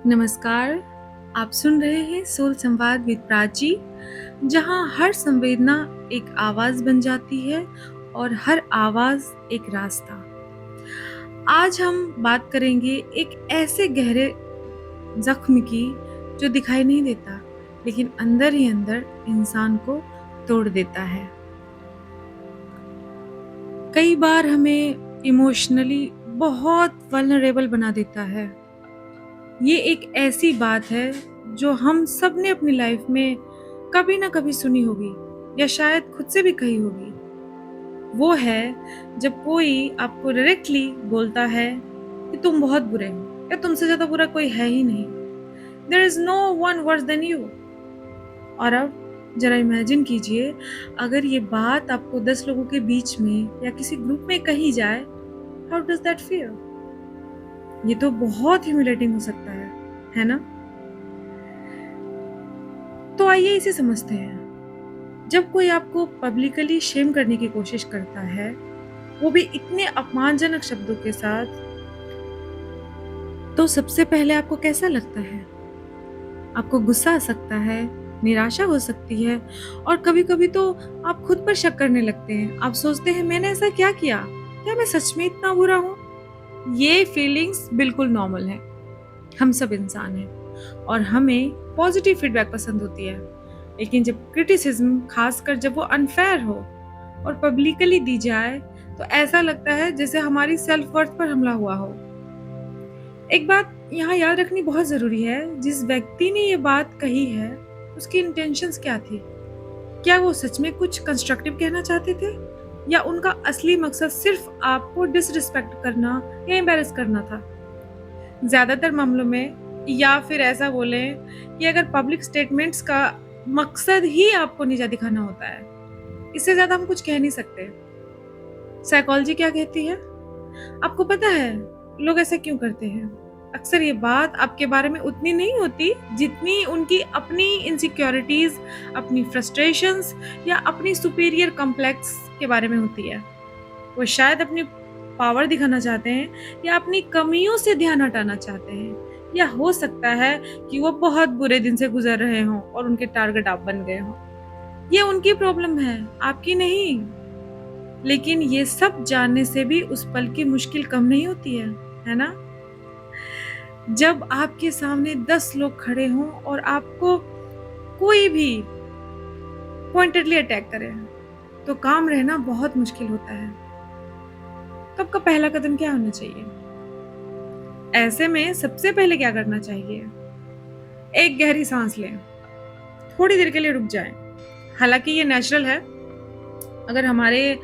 नमस्कार। आप सुन रहे हैं सोल संवाद विद प्राची, जहां हर संवेदना एक आवाज बन जाती है और हर आवाज एक रास्ता। आज हम बात करेंगे एक ऐसे गहरे जख्म की जो दिखाई नहीं देता, लेकिन अंदर ही अंदर इंसान को तोड़ देता है। कई बार हमें इमोशनली बहुत वल्नरेबल बना देता है। ये एक ऐसी बात है जो हम सब ने अपनी लाइफ में कभी ना कभी सुनी होगी या शायद खुद से भी कही होगी। वो है जब कोई आपको डायरेक्टली बोलता है कि तुम बहुत बुरे हो या तुमसे ज्यादा बुरा कोई है ही नहीं। There is no one worse than you. और अब जरा इमेजिन कीजिए, अगर ये बात आपको 10 लोगों के बीच में या किसी ग्रुप में कही जाए, हाउ डज दैट फील? ये तो बहुत ह्यूमिलेटिंग हो सकता है ना? तो आइए इसे समझते हैं। जब कोई आपको पब्लिकली शेम करने की कोशिश करता है, वो भी इतने अपमानजनक शब्दों के साथ, तो सबसे पहले आपको कैसा लगता है? आपको गुस्सा आ सकता है, निराशा हो सकती है और कभी-कभी तो आप खुद पर शक करने लगते हैं। आप सोचते हैं, मैंने ऐसा क्या किया? क्या मैं सच में इतना बुरा हूँ? ये फीलिंग्स बिल्कुल नॉर्मल है। हम सब इंसान हैं और हमें पॉजिटिव फीडबैक पसंद होती है। लेकिन जब क्रिटिसिज्म, खासकर जब वो अनफेयर हो और पब्लिकली दी जाए, तो ऐसा लगता है जैसे हमारी सेल्फ वर्थ पर हमला हुआ हो। एक बात यहाँ याद रखनी बहुत जरूरी है, जिस व्यक्ति ने ये बात कही है, उसकी इंटेंशंस क्या थी? क्या वो सच में कुछ कंस्ट्रक्टिव कहना चाहते थे या उनका असली मकसद सिर्फ आपको डिसरिस्पेक्ट करना या एम्बैरेस करना था? ज्यादातर मामलों में, या फिर ऐसा बोलें कि अगर पब्लिक स्टेटमेंट्स का मकसद ही आपको नीचा दिखाना होता है, इससे ज्यादा हम कुछ कह नहीं सकते। साइकोलॉजी क्या कहती है? आपको पता है लोग ऐसा क्यों करते हैं? अक्सर ये बात आपके बारे में उतनी नहीं होती जितनी उनकी अपनी इनसिक्योरिटीज, अपनी फ्रस्ट्रेशंस या अपनी सुपीरियर कॉम्प्लेक्स के बारे में होती है। वो शायद अपनी पावर दिखाना चाहते हैं या अपनी कमियों से ध्यान हटाना चाहते हैं, या हो सकता है कि वो बहुत बुरे दिन से गुजर रहे हों और उनके टारगेट आप बन गए हों। ये उनकी प्रॉब्लम है, आपकी नहीं। लेकिन ये सब जानने से भी उस पल की मुश्किल कम नहीं होती है ना? जब आपके सामने 10 लोग खड़े हों और आपको कोई भी पॉइंटेडली अटैक करे, तो काम रहना बहुत मुश्किल होता है। तो आपका पहला कदम क्या होना चाहिए? ऐसे में सबसे पहले क्या करना चाहिए? एक गहरी सांस लें, थोड़ी देर के लिए रुक जाएं। हालांकि ये नेचुरल है। अगर हमारे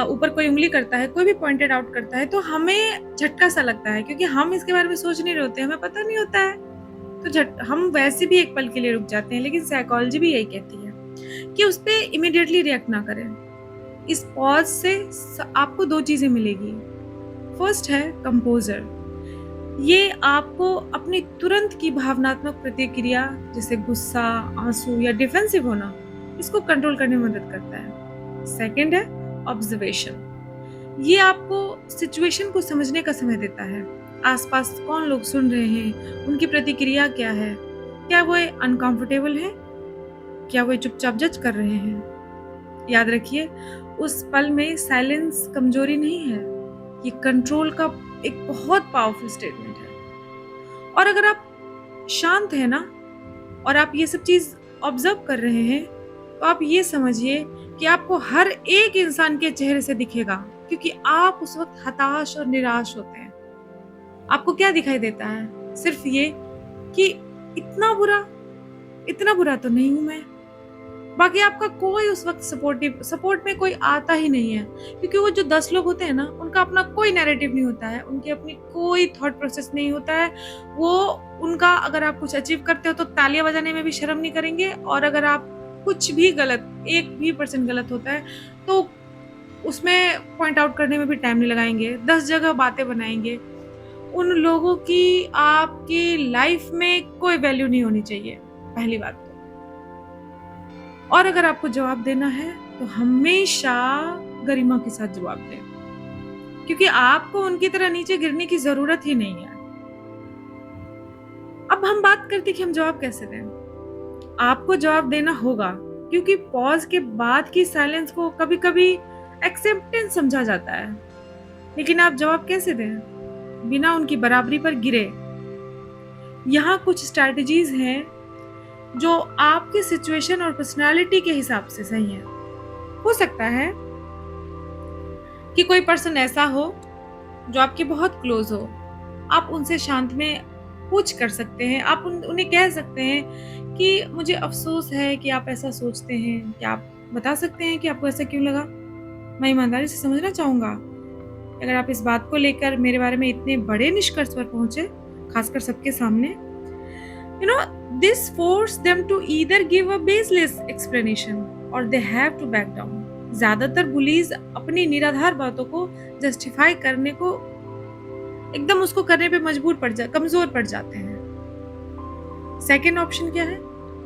ऊपर कोई उंगली करता है, कोई भी पॉइंटेड आउट करता है, तो हमें झटका सा लगता है, क्योंकि हम इसके बारे में सोच नहीं रहे होते, हमें पता नहीं होता है। तो हम वैसे भी एक पल के लिए रुक जाते हैं। लेकिन साइकोलॉजी भी यही कहती है कि उस पर इमीडिएटली रिएक्ट ना करें। इस पॉज से आपको 2 चीजें मिलेगी। फर्स्ट है कंपोजर। ये आपको अपनी तुरंत की भावनात्मक प्रतिक्रिया, जैसे गुस्सा, आंसू या डिफेंसिव होना, इसको कंट्रोल करने में मदद करता है। सेकंड है ऑब्जर्वेशन। ये आपको सिचुएशन को समझने का समय देता है। आसपास कौन लोग सुन रहे हैं, उनकी प्रतिक्रिया क्या है, क्या वो अनकंफर्टेबल है, क्या वो चुपचाप जज कर रहे हैं। याद रखिए, उस पल में साइलेंस कमजोरी नहीं है, ये कंट्रोल का एक बहुत पावरफुल स्टेटमेंट है। और अगर आप शांत हैं ना, और आप ये सब चीज ऑब्जर्व कर रहे हैं, तो आप ये समझिए कि आपको हर एक इंसान के चेहरे से दिखेगा, क्योंकि आप उस वक्त हताश और निराश होते हैं। आपको क्या दिखाई देता है? सिर्फ ये कि इतना बुरा तो नहीं हूं मैं। बाकी आपका कोई उस वक्त सपोर्ट में कोई आता ही नहीं है, क्योंकि वो जो 10 लोग होते हैं ना, उनका अपना कोई नैरेटिव नहीं होता है, उनकी अपनी कोई थॉट प्रोसेस नहीं होता है। वो उनका, अगर आप कुछ अचीव करते हो तो तालियां बजाने में भी शर्म नहीं करेंगे, और अगर आप कुछ भी गलत, 1% गलत होता है, तो उसमें पॉइंट आउट करने में भी टाइम नहीं लगाएंगे, 10 जगह बातें बनाएंगे। उन लोगों की आपकी लाइफ में कोई वैल्यू नहीं होनी चाहिए, पहली बात तो। और अगर आपको जवाब देना है, तो हमेशा गरिमा के साथ जवाब दें, क्योंकि आपको उनकी तरह नीचे गिरने की जरूरत ही नहीं है। अब हम बात करते हैं कि हम जवाब कैसे दें। आपको जवाब देना होगा, क्योंकि पॉज के बाद की साइलेंस को कभी कभी एक्सेप्टेंस समझा जाता है। लेकिन आप जवाब कैसे दें बिना उनकी बराबरी पर गिरे? यहाँ कुछ स्ट्रैटेजीज हैं जो आपके सिचुएशन और पर्सनालिटी के हिसाब से सही है। हो सकता है कि कोई पर्सन ऐसा हो जो आपके बहुत क्लोज हो। आप उनसे शांत में पूछ कर सकते हैं। आप उन्हें कह सकते हैं कि मुझे अफसोस है कि आप ऐसा सोचते हैं। क्या आप बता सकते हैं कि आपको ऐसा क्यों लगा? मैं ईमानदारी से समझना चाहूँगा। अगर आप इस बात को लेकर मेरे बारे में इतने बड़े निष्कर्ष पर पहुंचे, खासकर सबके सामने, this force them to either give a baseless explanation or they have to back down. ज्यादातर बुलीज अपनी निराधार बातों को जस्टिफाई करने को एकदम उसको करने पे कमजोर पड़ जाते हैं। सेकेंड ऑप्शन क्या है?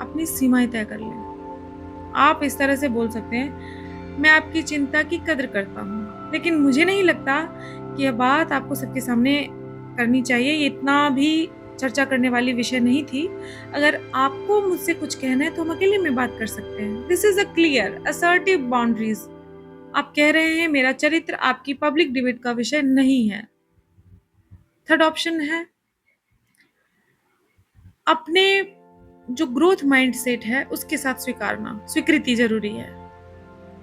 अपनी सीमाएं तय कर लें। आप इस तरह से बोल सकते हैं, मैं आपकी चिंता की कद्र करता हूँ, लेकिन मुझे नहीं लगता कि यह बात आपको सबके सामने करनी चाहिए। ये इतना भी चर्चा करने वाली विषय नहीं थी। अगर आपको मुझसे कुछ कहना है तो हम अकेले में बात कर सकते हैं। This is a clear assertive boundaries. आप कह रहे हैं मेरा चरित्र आपकी पब्लिक डिबेट का विषय नहीं है। थर्ड ऑप्शन है, अपने जो ग्रोथ माइंडसेट है उसके साथ स्वीकृति जरूरी है।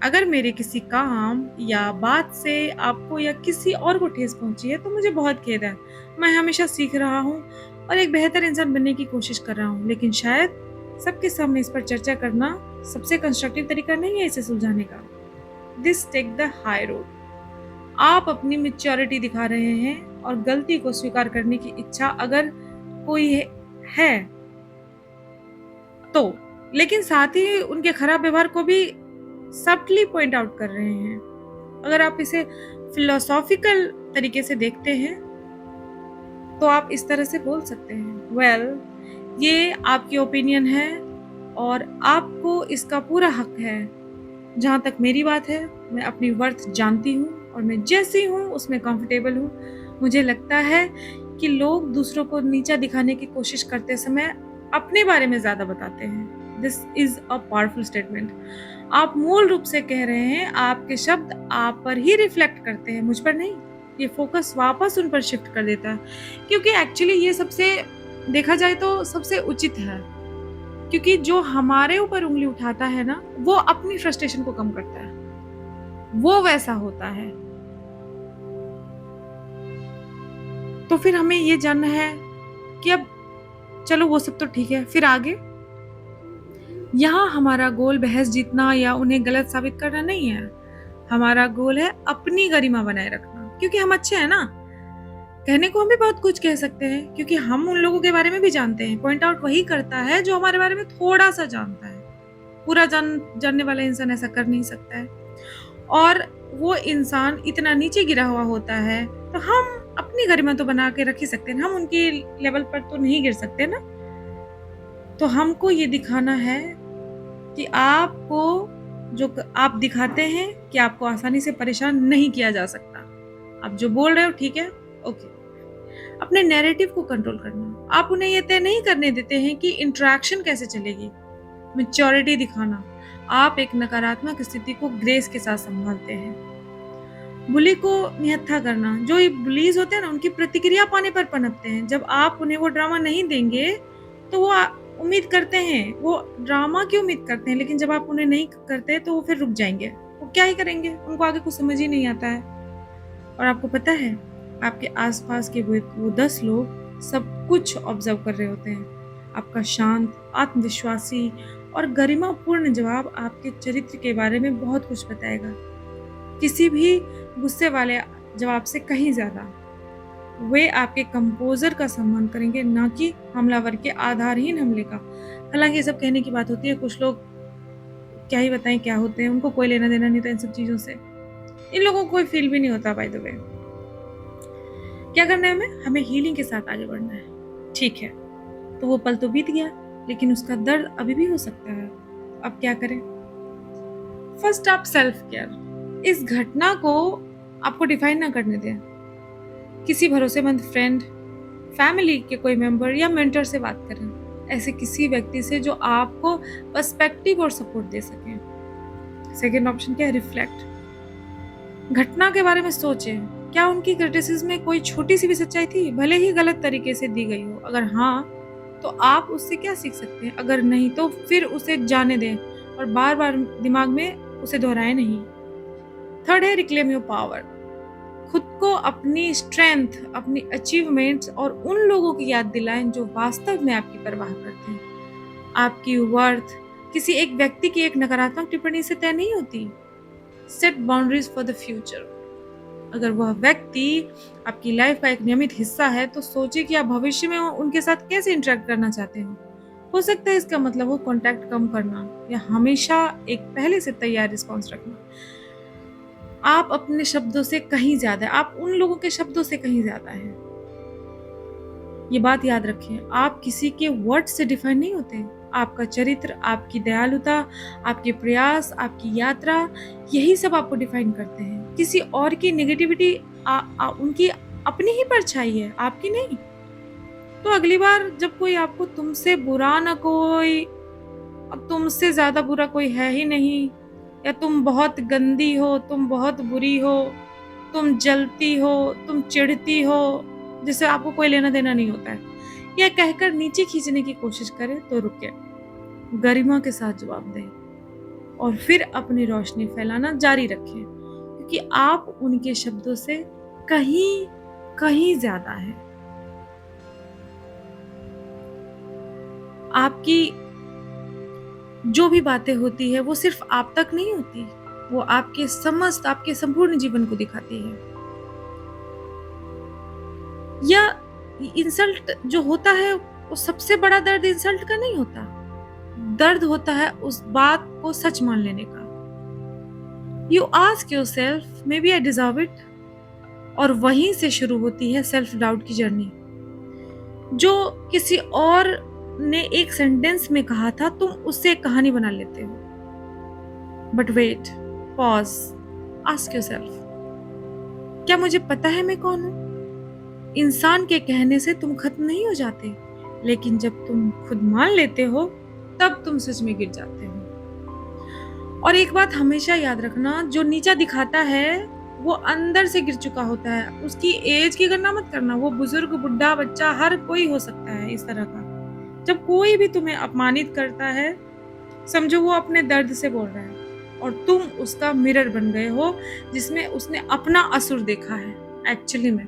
अगर मेरे किसी काम या बात से आपको या किसी और को ठेस पहुंची है तो मुझे बहुत खेद है। मैं हमेशा सीख रहा हूँ और एक बेहतर इंसान बनने की कोशिश कर रहा हूँ, लेकिन शायद सबके सामने इस पर चर्चा करना सबसे कंस्ट्रक्टिव तरीका नहीं है इसे सुलझाने का। This take the high road. आप अपनी मैच्योरिटी दिखा रहे हैं और गलती को स्वीकार करने की इच्छा अगर कोई है तो, लेकिन साथ ही उनके खराब व्यवहार को भी सबटली पॉइंट आउट कर रहे हैं। अगर आप इसे फिलोसॉफिकल तरीके से देखते हैं तो आप इस तरह से बोल सकते हैं, वेल, ये आपकी ओपिनियन है और आपको इसका पूरा हक है। जहां तक मेरी बात है, मैं अपनी वर्थ जानती हूँ और मैं जैसी हूँ उसमें कंफर्टेबल हूँ। मुझे लगता है कि लोग दूसरों को नीचा दिखाने की कोशिश करते समय अपने बारे में ज्यादा बताते हैं। This is a powerful statement. आप मूल रूप से कह रहे हैं आपके शब्द आप पर ही रिफ्लेक्ट करते हैं, मुझ पर नहीं। ये फोकस वापस उन पर शिफ्ट कर देता है, क्योंकि एक्चुअली ये सबसे देखा जाए तो सबसे उचित है। क्योंकि जो हमारे ऊपर उंगली उठाता है ना, वो अपनी फ्रस्ट्रेशन को कम करता है। वो वैसा होता है। तो फिर हमें ये जानना है कि अब चलो वो सब तो ठीक है, फिर आगे? यहाँ हमारा गोल बहस जीतना या उन्हें गलत साबित करना नहीं है। हमारा गोल है अपनी गरिमा बनाए रखना, क्योंकि हम अच्छे हैं ना। कहने को हम भी बहुत कुछ कह सकते हैं, क्योंकि हम उन लोगों के बारे में भी जानते हैं। पॉइंट आउट वही करता है जो हमारे बारे में थोड़ा सा जानता है। पूरा जानने वाला इंसान ऐसा कर नहीं सकता है। और वो इंसान इतना नीचे गिरा हुआ होता है, तो हम अपनी गरिमा तो बना के रख ही सकते हैं। हम उनके लेवल पर तो नहीं गिर सकते ना। तो हमको ये दिखाना है कि आपको जो आप दिखाते हैं कि आपको आसानी से परेशान नहीं किया जा सकता। आप जो बोल रहे हो ठीक है, ओके। अपने नैरेटिव को कंट्रोल करना। आप उन्हें ये तय नहीं करने देते हैं कि इंटरेक्शन कैसे चलेगी। मैच्योरिटी दिखाना। आप एक नकारात्मक स्थिति को ग्रेस के साथ संभालते हैं। बुली को निहत्था करना। जो ये बुलीज होते हैं ना, उनकी प्रतिक्रिया पाने पर पनपते हैं। जब आप उन्हें वो ड्रामा नहीं देंगे तो वो उम्मीद करते हैं, वो ड्रामा की उम्मीद करते हैं, लेकिन जब आप उन्हें नहीं करते तो वो फिर रुक जाएंगे। वो क्या ही करेंगे, उनको आगे कुछ समझ ही नहीं आता है। और आपको पता है, आपके आसपास के वो 10 लोग सब कुछ ऑब्जर्व कर रहे होते हैं। आपका शांत, आत्मविश्वासी और गरिमापूर्ण जवाब आपके चरित्र के बारे में बहुत कुछ बताएगा, किसी भी गुस्से वाले जवाब से कहीं ज्यादा। वे आपके कंपोजर का सम्मान करेंगे, ना कि हमलावर के आधारहीन हमले का। हालांकि ये सब कहने की बात होती है, कुछ लोग क्या ही बताएं क्या होते हैं, उनको कोई लेना देना नहीं था इन सब चीजों से। इन लोगों को कोई फील भी नहीं होता। बाय द वे, क्या करना है हमें हीलिंग के साथ आगे बढ़ना है। ठीक है, तो वो पल तो बीत गया, लेकिन उसका दर्द अभी भी हो सकता है। अब क्या करें? फर्स्ट आप सेल्फ केयर। इस घटना को आपको डिफाइन ना करने दें। किसी भरोसेमंद फ्रेंड, फैमिली के कोई मेंबर या मेंटर से बात करें, ऐसे किसी व्यक्ति से जो आपको पर्सपेक्टिव और सपोर्ट दे सके। सेकेंड ऑप्शन क्या है? रिफ्लेक्ट। घटना के बारे में सोचें, क्या उनकी क्रिटिसिज्म में कोई छोटी सी भी सच्चाई थी, भले ही गलत तरीके से दी गई हो? अगर हाँ, तो आप उससे क्या सीख सकते हैं? अगर नहीं, तो फिर उसे जाने दें और बार बार दिमाग में उसे दोहराएं नहीं। थर्ड है रिक्लेम योर पावर। खुद को अपनी स्ट्रेंथ, अपनी अचीवमेंट्स और उन लोगों की याद दिलाएं जो वास्तव में आपकी परवाह करते हैं। आपकी वर्थ किसी एक व्यक्ति की एक नकारात्मक टिप्पणी से तय नहीं होती। Set boundaries for the future. अगर वह व्यक्ति आपकी लाइफ का एक नियमित हिस्सा है, तो सोचिए कि आप भविष्य में उनके साथ कैसे इंटरेक्ट करना चाहते हो सकता है इसका मतलब हो कांटेक्ट कम करना या हमेशा एक पहले से तैयार रिस्पॉन्स रखना। आप अपने शब्दों से कहीं ज्यादा, आप उन लोगों के शब्दों से कहीं ज्यादा हैं। ये बात याद रखें, आप किसी के वर्ड से डिफाइन नहीं होते। आपका चरित्र, आपकी दयालुता, आपके प्रयास, आपकी यात्रा, यही सब आपको डिफाइन करते हैं। किसी और की नेगेटिविटी उनकी अपनी ही परछाई है, आपकी नहीं। तो अगली बार जब कोई आपको तुमसे बुरा ना कोई, अब तुमसे ज्यादा बुरा कोई है ही नहीं, या तुम बहुत गंदी हो, तुम बहुत बुरी हो, तुम जलती हो, तुम चिढ़ती हो, जिससे आपको कोई लेना देना नहीं होता है, या कहकर नीचे खींचने की कोशिश करे, तो रुके, गरिमा के साथ जवाब दें और फिर अपनी रोशनी फैलाना जारी रखें, क्योंकि आप उनके शब्दों से कहीं कहीं ज्यादा हैं। आपकी जो भी बातें होती है वो सिर्फ आप तक नहीं होती, वो आपके समस्त, आपके संपूर्ण जीवन को दिखाती है। या इंसल्ट जो होता है, वो सबसे बड़ा दर्द इंसल्ट का नहीं होता, दर्द होता है उस बात को सच मान लेने का। You ask yourself, maybe I deserve it, और वहीं से शुरू होती है सेल्फ डाउट की जर्नी। जो किसी और ने एक सेंटेंस में कहा था, तुम उससे एक कहानी बना लेते हो। But wait, pause, ask yourself, क्या मुझे पता है मैं कौन हूं? इंसान के कहने से तुम खत्म नहीं हो जाते, लेकिन जब तुम खुद मान लेते हो, तब तुम सच में गिर जाते हो। और एक बात हमेशा याद रखना, जो नीचा दिखाता है वो अंदर से गिर चुका होता है। उसकी एज की गणना मत करना, वो बुजुर्ग, बुढ़ा, बच्चा, हर कोई हो सकता है इस तरह का। जब कोई भी तुम्हें अपमानित करता है, समझो वो अपने दर्द से बोल रहा है और तुम उसका मिरर बन गए हो, जिसमें उसने अपना असुर देखा है। एक्चुअली में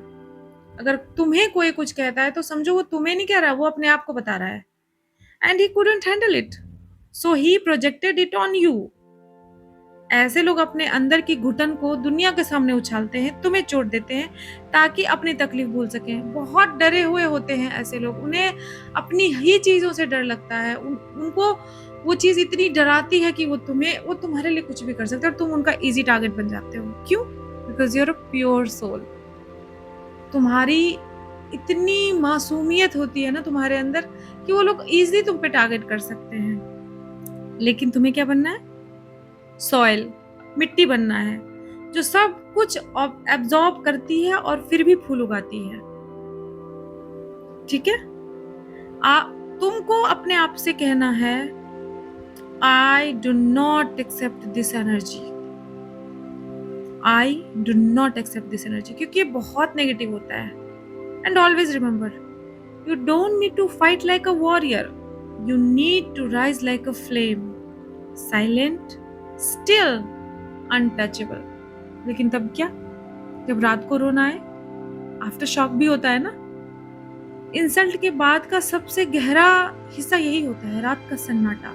अगर तुम्हें कोई कुछ कहता है, तो समझो वो तुम्हें नहीं कह रहा, वो अपने आप को बता रहा है। And he couldn't handle it, so he projected it on you। ऐसे लोग अपने अंदर की घुटन को दुनिया के सामने उछालते हैं, तुम्हें चोट देते हैं, ताकि अपनी तकलीफ भूल सकें। बहुत डरे हुए होते हैं ऐसे लोग, उन्हें अपनी ही चीजों से डर लगता है। उनको वो चीज इतनी डराती है कि वो तुम्हारे लिए कुछ भी कर सकते हैं और तुम उनका इजी टारगेट बन जाते हो। क्यों? Because you're a pure soul. तुम्हारी इतनी मासूमियत होती है ना तुम्हारे अंदर, कि वो लोग इजीली तुम पे टारगेट कर सकते हैं। लेकिन तुम्हें क्या बनना है? सॉइल, मिट्टी बनना है, जो सब कुछ एब्जॉर्ब करती है और फिर भी फूल उगाती है। ठीक है? तुमको अपने आप से कहना है, I do not accept this energy, I do not accept this energy, क्योंकि ये बहुत नेगेटिव होता है। And always remember, you don't need to fight like a warrior, you need to rise like a flame, silent, still, untouchable। लेकिन तब क्या? जब रात को रोना आए, आफ्टर शॉक भी होता है ना। इंसल्ट के बाद का सबसे गहरा हिस्सा यही होता है, रात का सन्नाटा।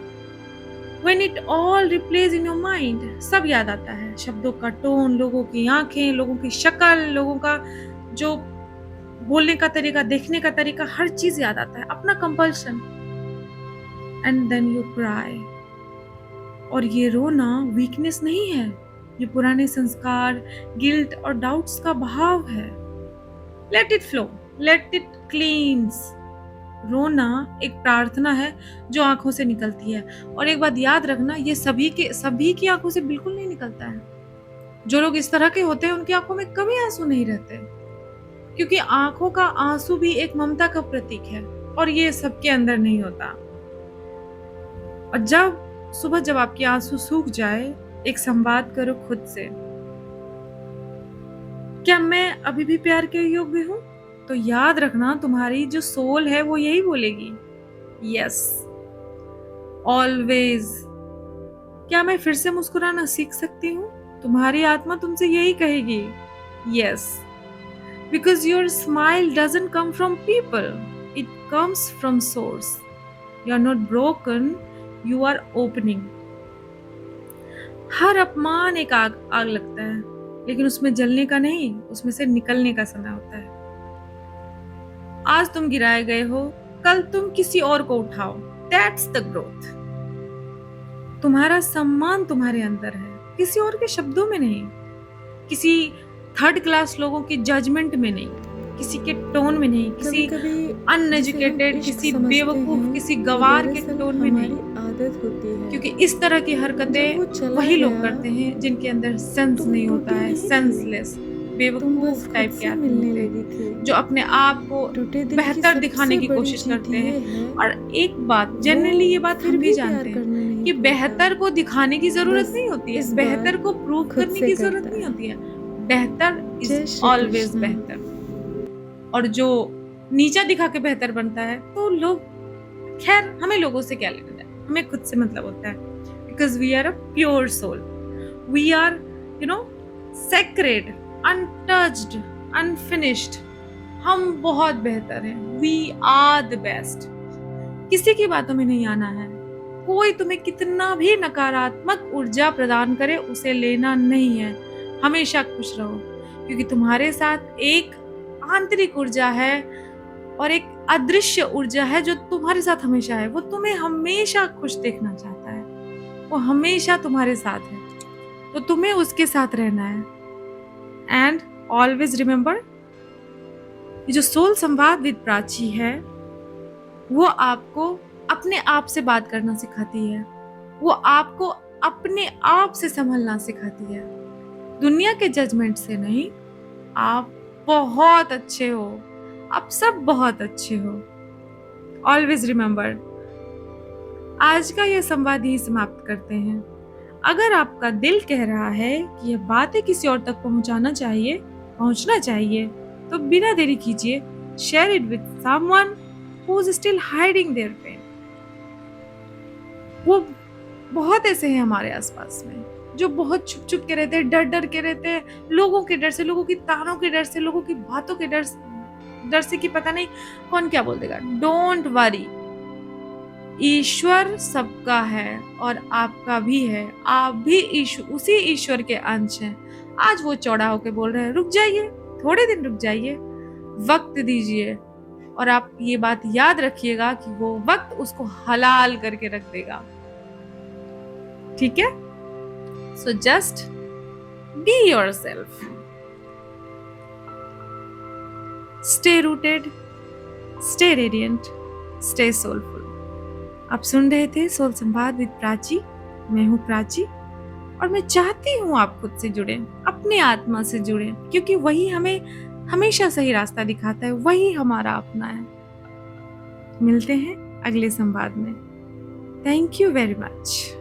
When it all replays in your mind, सब याद आता है, शब्दों का टोन, लोगों की आंखें, लोगों की शक्ल, लोगों का जो बोलने का तरीका, देखने का तरीका, हर चीज याद आता है, अपना compulsion. And then you cry. और ये रोना वीकनेस नहीं है, ये पुराने संस्कार, गिल्ट और डाउट्स का बहाव है। Let it flow, let it क्लींस। रोना एक प्रार्थना है जो आंखों से निकलती है। और एक बात याद रखना, ये सभी की आंखों से बिल्कुल नहीं निकलता है। जो लोग इस तरह के होते हैं, उनकी आंखों में कभी आंसू नहीं रहते। क्योंकि आंखों का आंसू भी एक ममता का प्रतीक है और ये सबके अंदर नहीं होता। और जब आपके आंसू सूख जाए, एक संवाद करो खुद से, क्या मैं अभी भी प्यार के योग्य हूँ? तो याद रखना, तुम्हारी जो सोल है वो यही बोलेगी, यस ऑलवेज। क्या मैं फिर से मुस्कुराना सीख सकती हूँ? तुम्हारी आत्मा तुमसे यही कहेगी, yes, because your smile doesn't come from people, it comes from source. You are not broken, you are opening. हर अपमान एक आग लगता है, लेकिन उसमें जलने का नहीं, उसमें से निकलने का समय होता है। आज तुम गिराए गए हो, कल तुम किसी और को उठाओ, दैट्स द ग्रोथ। तुम्हारा सम्मान तुम्हारे अंदर है, किसी और के शब्दों में नहीं, किसी थर्ड क्लास लोगों की जजमेंट में नहीं, किसी के टोन में नहीं, किसी अनएजुकेटेड, किसी बेवकूफ, किसी गवार के टोन में नहीं। आदत होती है, क्योंकि इस तरह की हरकतें वही लोग करते हैं जिनके अंदर सेंस नहीं होता है, सेंसलेस, बेवकूफ टाइप के आदमी होते हैं जो अपने आप को बेहतर दिखाने की कोशिश करते हैं। और एक बात, जनरली ये बात हम भी जानते हैं कि बेहतर को दिखाने की जरूरत नहीं होती है, बेहतर को प्रूव करने की जरूरत नहीं होती है। बेहतर इज ऑलवेज बेहतर। और जो नीचा दिखा के बेहतर बनता है तो लोग, खैर हमें लोगों से क्या लेना है, हमें खुद से मतलब होता है। Because we are a pure soul, we are sacred, untouched, unfinished. हम बहुत बेहतर हैं, वी आर द बेस्ट। किसी की बातों में नहीं आना है। कोई तुम्हें कितना भी नकारात्मक ऊर्जा प्रदान करे, उसे लेना नहीं है। हमेशा खुश रहो, क्योंकि तुम्हारे साथ एक आंतरिक ऊर्जा है और एक अदृश्य ऊर्जा है जो तुम्हारे साथ हमेशा है। वो तुम्हें हमेशा खुश देखना चाहता है, वो हमेशा तुम्हारे साथ है, तो तुम्हें उसके साथ रहना है। एंड ऑलवेज रिमेम्बर, ये जो सोल संवाद विद प्राची है, वो आपको अपने आप से बात करना सिखाती है, वो आपको अपने आप से संभलना सिखाती है, दुनिया के जजमेंट से नहीं। आप बहुत अच्छे हो, आप सब बहुत अच्छे हो। Always remember. आज का यह संवाद ही समाप्त करते हैं। अगर आपका दिल कह रहा है कि यह बातें किसी और तक पहुंचना चाहिए, तो बिना देरी कीजिए share it with someone who is still hiding their pain. वो बहुत ऐसे हैं हमारे आसपास में जो बहुत छुप छुप के रहते हैं, डर डर के रहते हैं, लोगों के डर से, लोगों की तानों के डर से, लोगों की बातों के डर से कि पता नहीं कौन क्या बोल देगा। डोंट वरी, ईश्वर सबका है और आपका भी है। आप भी उसी ईश्वर के अंश हैं। आज वो चौड़ा होके बोल रहे हैं, रुक जाइए, थोड़े दिन रुक जाइए, वक्त दीजिए, और आप ये बात याद रखिएगा कि वो वक्त उसको हलाल करके रख देगा। ठीक है? So just be yourself. Stay rooted, stay radiant, stay soulful. आप सुन रहे थे सोल संवाद विद प्राची। मैं हूँ प्राची और मैं चाहती हूँ आप खुद से जुड़े, अपने आत्मा से जुड़े, क्योंकि वही हमें हमेशा सही रास्ता दिखाता है, वही हमारा अपना है। मिलते हैं अगले संवाद में। Thank you very much.